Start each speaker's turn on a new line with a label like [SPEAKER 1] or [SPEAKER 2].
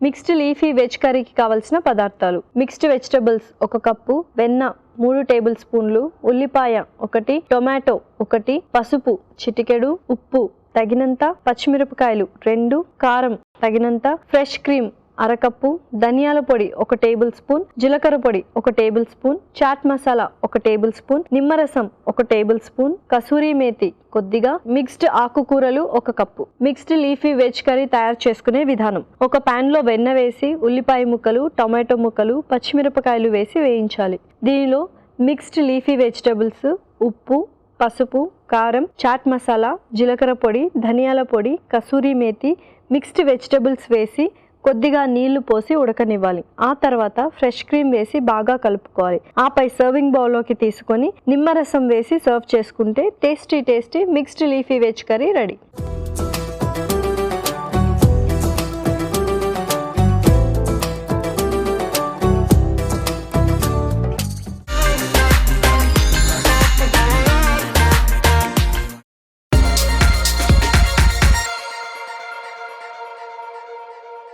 [SPEAKER 1] Mixed leafy veg కర్రీకి కావలసిన పదార్థాలు: మిక్స్డ్ వెజిటబుల్స్ 1 కప్పు, వెన్న 3 టేబుల్ స్పూన్లు, ఉల్లిపాయ 1, టొమాటో 1, పసుపు చిటికెడు, ఉప్పు తగినంత, పచ్చిమిరపకాయలు 2, కారం తగినంత, ఫ్రెష్ క్రీమ్ 1/2 కప్పు, ధనియాల పొడి 1 టేబుల్ స్పూన్, జీలకర్ర పొడి 1 tablespoon, chaat masala 1 tablespoon, నిమ్మరసం 1 టేబుల్ స్పూన్, కసూరి మేతి కొద్దిగా, మిక్స్డ్ ఆకుకూరలు 1 cup. Mixed leafy veg curry తయారు చేసుకునే విధానం: ఒక పాన్ లో వెన్న వేసి ఉల్లిపాయ ముక్కలు, టొమాటో ముక్కలు, పచ్చిమిరపకాయలు వేసి వేయించాలి. దీనిలో మిక్స్డ్ లీఫీ వెజిటబుల్స్, ఉప్పు, పసుపు, కారం, చాట్ మసాలా, జీలకర్ర పొడి, ధనియాల పొడి, కసూరి మేతి, మిక్స్డ్ వెజిటబుల్స్ వేసి కొద్దిగా నీళ్లు పోసి ఉడకనివ్వాలి. ఆ తర్వాత ఫ్రెష్ క్రీమ్ వేసి బాగా కలుపుకోవాలి. ఆపై సర్వింగ్ బౌల్లోకి తీసుకొని నిమ్మరసం వేసి సర్వ్ చేసుకుంటే tasty mixed leafy veg curry ready.